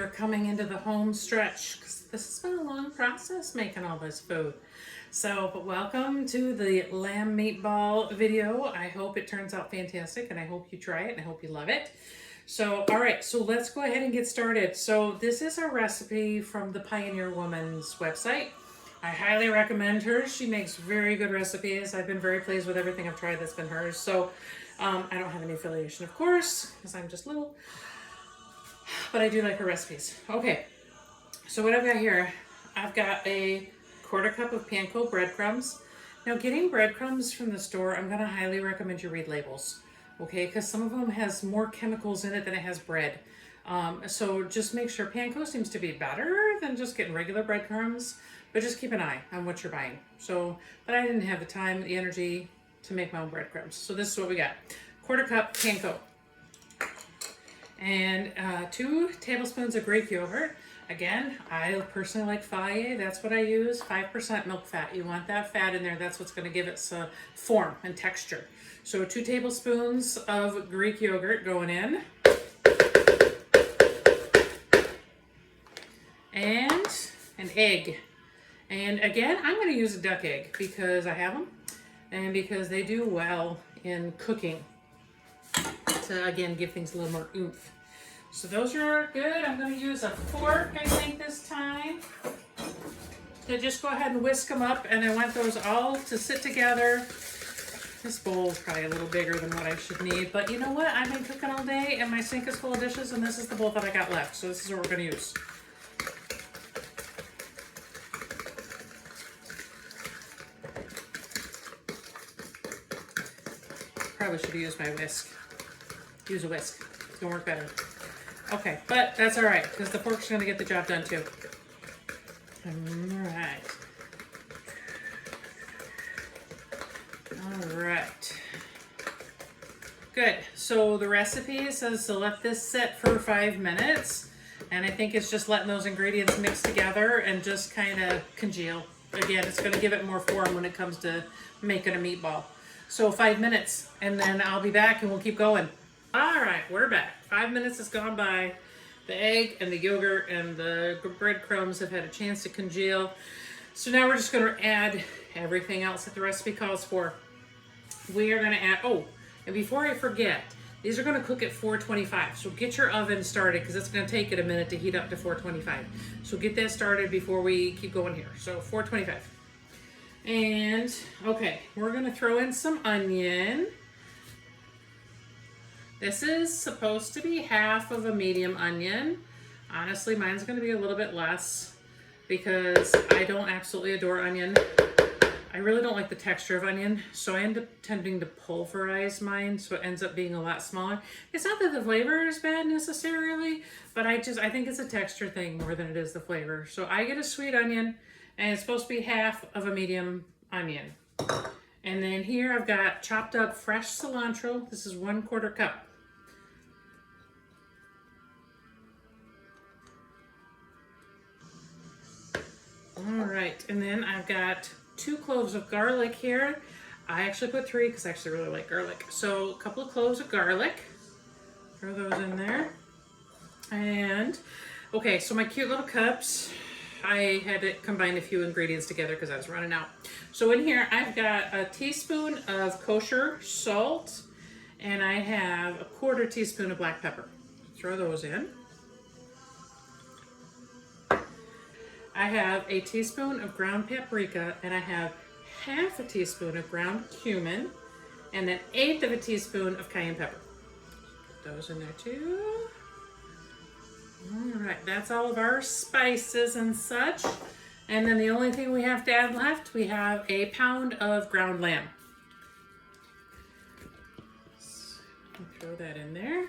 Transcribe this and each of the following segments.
are coming into the home stretch because this has been a long process making all this food. So, but welcome to the lamb meatball video. I hope it turns out fantastic and I hope you try it and I hope you love it. So, all right, so let's go ahead and get started. So this is a recipe from the Pioneer Woman's website. I highly recommend her. She makes very good recipes. I've been very pleased with everything I've tried that's been hers. So I don't have any affiliation, of course, because I'm just little, but I do like her recipes. Okay, so what I've got here, I've got a 1/4 cup of panko breadcrumbs. Now, getting breadcrumbs from the store, I'm going to highly recommend you read labels, okay, because some of them has more chemicals in it than it has bread. So just make sure. Panko seems to be better than just getting regular breadcrumbs, but just keep an eye on what you're buying. So, but I didn't have the time, the energy to make my own breadcrumbs. So this is what we got. 1/4 cup panko. And 2 tablespoons of Greek yogurt. Again, I personally like Fage. That's what I use. 5% milk fat. You want that fat in there. That's what's going to give it some form and texture. So 2 tablespoons of Greek yogurt going in. And an egg. And again, I'm going to use a duck egg because I have them and because they do well in cooking to, again, give things a little more oomph. So those are good. I'm going to use a fork, I think, this time. So just go ahead and whisk them up, and I want those all to sit together. This bowl is probably a little bigger than what I should need, but you know what? I've been cooking all day, and my sink is full of dishes, and this is the bowl that I got left. So this is what we're going to use. Probably should have used my whisk. Use a whisk. It's going to work better. Okay, but that's all right, because the fork's going to get the job done too. All right. All right. Good. So the recipe says to let this sit for 5 minutes, and I think it's just letting those ingredients mix together and just kind of congeal. Again, it's going to give it more form when it comes to making a meatball. So 5 minutes, and then I'll be back and we'll keep going. All right, we're back. 5 minutes has gone by. The egg and the yogurt and the breadcrumbs have had a chance to congeal. So now we're just going to add everything else that the recipe calls for. We are going to add, oh, and before I forget, these are going to cook at 425. So get your oven started because it's going to take it a minute to heat up to 425. So get that started before we keep going here. So 425. And, okay, we're going to throw in some onion. This is supposed to be half of a medium onion. Honestly, mine's going to be a little bit less because I don't absolutely adore onion. I really don't like the texture of onion, so I end up tending to pulverize mine, so it ends up being a lot smaller. It's not that the flavor is bad necessarily, but I think it's a texture thing more than it is the flavor. So I get a sweet onion, and it's supposed to be half of a medium onion. And then here I've got chopped up fresh cilantro. This is 1/4 cup. All right, and then I've got 2 cloves of garlic here. I actually put 3 because I actually really like garlic. So a couple of cloves of garlic. Throw those in there. And, okay, so my cute little cups. I had to combine a few ingredients together because I was running out. So in here, I've got a teaspoon of kosher salt, and I have a 1/4 teaspoon of black pepper. Throw those in. I have a teaspoon of ground paprika, and I have half a teaspoon of ground cumin, and 1/8 of a teaspoon of cayenne pepper. Put those in there too. All right, that's all of our spices and such. And then the only thing we have to add left, we have a pound of ground lamb. So throw that in there.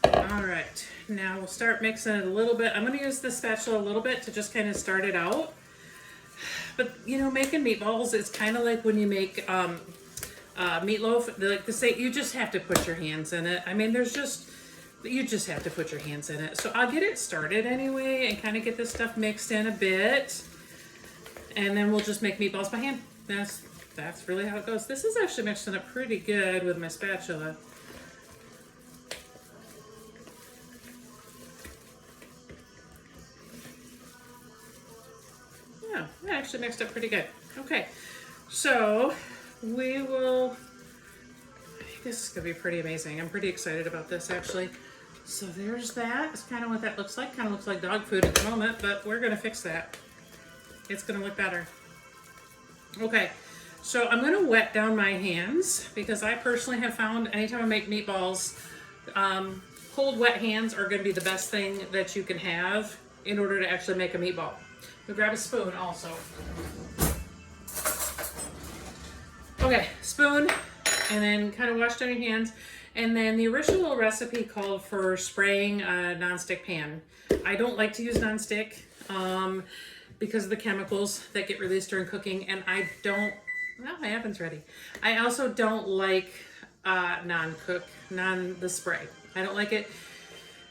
All right, now we'll start mixing it a little bit. I'm going to use the spatula a little bit to just kind of start it out. But, you know, making meatballs is kind of like when you make meatloaf. Like they say, you just have to put your hands in it. I mean, you just have to put your hands in it. So I'll get it started anyway and kind of get this stuff mixed in a bit. And then we'll just make meatballs by hand. That's really how it goes. This is actually mixing up pretty good with my spatula. actually mixed up pretty good. Okay, so we will, I think this is gonna be pretty amazing. I'm pretty excited about this actually. So there's that. It's kind of what that looks like. Kind of looks like dog food at the moment, but we're gonna fix that. It's gonna look better. Okay, so I'm gonna wet down my hands because I personally have found anytime I make meatballs, cold wet hands are gonna be the best thing that you can have in order to actually make a meatball. We'll grab a spoon also. Okay, spoon, and then kind of wash down your hands. And then the original recipe called for spraying a nonstick pan. I don't like to use nonstick because of the chemicals that get released during cooking, and I don't, well, my oven's ready. I also don't like the spray. I don't like it.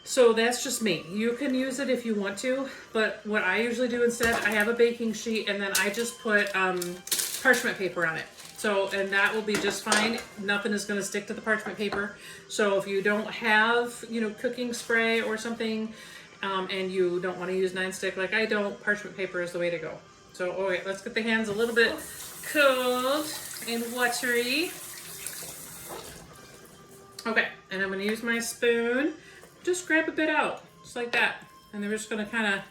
So that's just me. You can use it if you want to, but what I usually do instead, I have a baking sheet and then I just put parchment paper on it. So, and that will be just fine. Nothing is going to stick to the parchment paper. So if you don't have, you know, cooking spray or something, and you don't want to use nonstick like I don't, parchment paper is the way to go. So, okay, let's get the hands a little bit cold and watery. Okay, and I'm going to use my spoon. Just grab a bit out, just like that. And then we're just going to kind of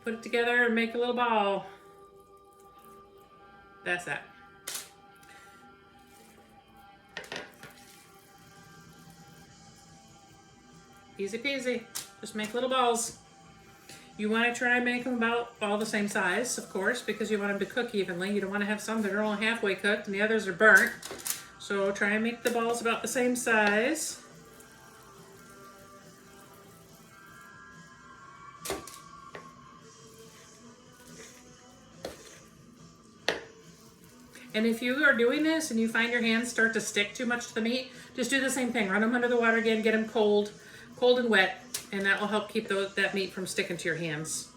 put it together and make a little ball. That's that. Easy peasy. Just make little balls. You want to try and make them about all the same size, of course, because you want them to cook evenly. You don't want to have some that are only halfway cooked and the others are burnt. So try and make the balls about the same size. And if you are doing this and you find your hands start to stick too much to the meat, just do the same thing. Run them under the water again, get them cold and wet, and that will help keep that meat from sticking to your hands.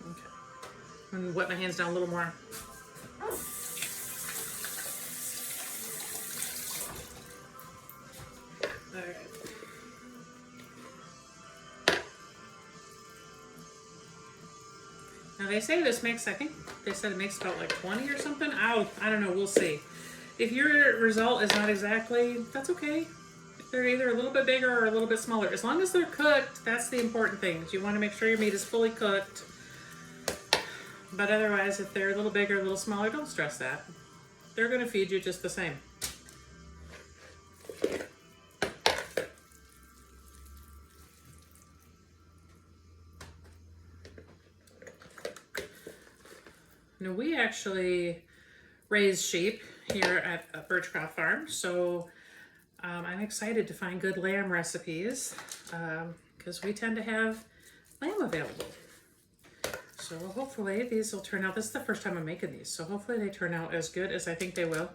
Okay. I'm gonna wet my hands down a little more. All right. Now they say this makes, I think they said it makes about like 20 or something. I don't know, we'll see. If your result is not exactly, that's okay. They're either a little bit bigger or a little bit smaller. As long as they're cooked, that's the important thing. You want to make sure your meat is fully cooked. But otherwise, if they're a little bigger, a little smaller, don't stress that. They're going to feed you just the same. Now we actually raise sheep here at Birchcraft Farm, so I'm excited to find good lamb recipes because we tend to have lamb available. So hopefully these will turn out. This is the first time I'm making these, so hopefully they turn out as good as I think they will.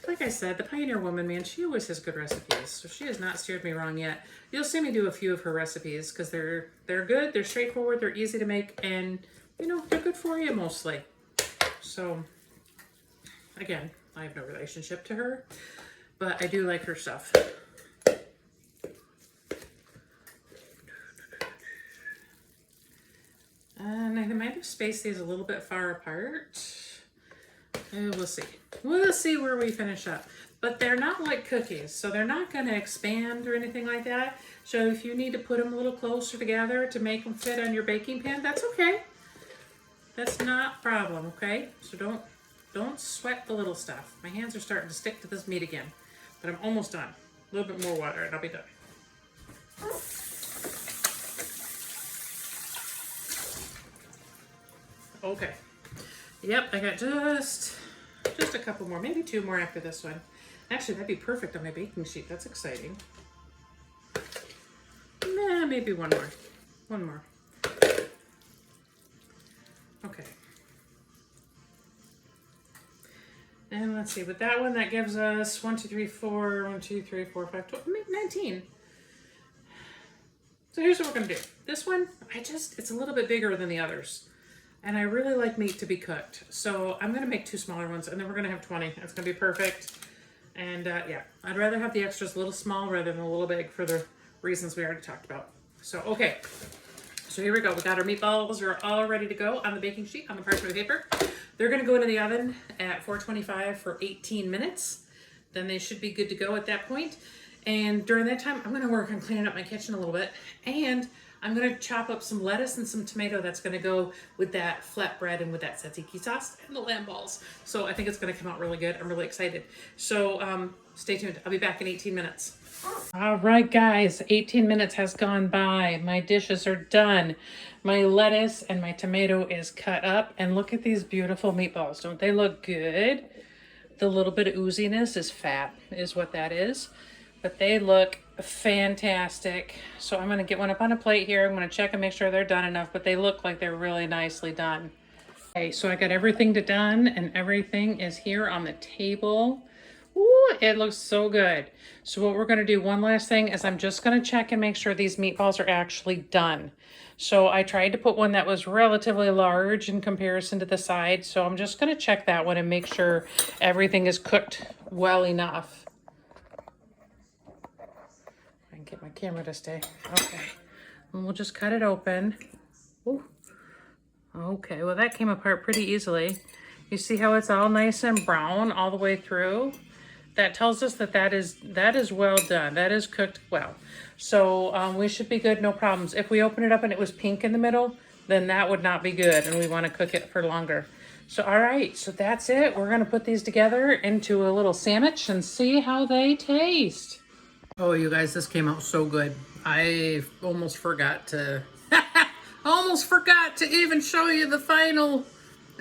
Like I said, the Pioneer Woman, man, she always has good recipes, so she has not steered me wrong yet. You'll see me do a few of her recipes because they're good, they're straightforward, they're easy to make, and you know, they're good for you mostly. So, again, I have no relationship to her, but I do like her stuff. And I might have spaced these a little bit far apart. We'll see. We'll see where we finish up. But they're not like cookies, so they're not going to expand or anything like that. So if you need to put them a little closer together to make them fit on your baking pan, that's okay. That's not a problem, okay? So don't sweat the little stuff. My hands are starting to stick to this meat again, but I'm almost done. A little bit more water and I'll be done. Okay. Yep, I got just a couple more, maybe 2 more after this one. Actually, that'd be perfect on my baking sheet. That's exciting. Nah, maybe 1 more. 1 more. Okay. And let's see, with that one, that gives us 1, 2, 3, 4, 1, 2, 3, 4, 5, 12, 19. So here's what we're gonna do. This one, it's a little bit bigger than the others. And I really like meat to be cooked. So I'm gonna make 2 smaller ones and then we're gonna have 20. It's gonna be perfect. And yeah, I'd rather have the extras a little small rather than a little big for the reasons we already talked about. So, okay. So here we go. We got our meatballs are all ready to go on the baking sheet, on the parchment paper. They're going to go into the oven at 425 for 18 minutes. Then they should be good to go at that point. And during that time, I'm going to work on cleaning up my kitchen a little bit. And I'm going to chop up some lettuce and some tomato that's going to go with that flatbread and with that tzatziki sauce and the lamb balls. So I think it's going to come out really good. I'm really excited. So stay tuned. I'll be back in 18 minutes. All right, guys, 18 minutes has gone by. My dishes are done. My lettuce and my tomato is cut up. And look at these beautiful meatballs. Don't they look good? The little bit of ooziness is fat, is what that is. But they look fantastic. So I'm going to get one up on a plate here. I'm going to check and make sure they're done enough, but they look like they're really nicely done. Okay, so I got everything done and everything is here on the table. Ooh, it looks so good. So what we're going to do, one last thing, is I'm just going to check and make sure these meatballs are actually done. So I tried to put one that was relatively large in comparison to the side. So I'm just going to check that one and make sure everything is cooked well enough. I can get my camera to stay. Okay. And we'll just cut it open. Ooh. Okay, well that came apart pretty easily. You see how it's all nice and brown all the way through? That tells us that that is well done. That is cooked well. So we should be good, no problems. If we open it up and it was pink in the middle, then that would not be good and we want to cook it for longer. So all right, so that's it. We're gonna put these together into a little sandwich and see how they taste. Oh, you guys, this came out so good. I almost forgot to even show you the final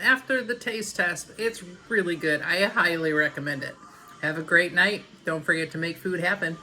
after the taste test. It's really good. I highly recommend it. Have a great night. Don't forget to make food happen.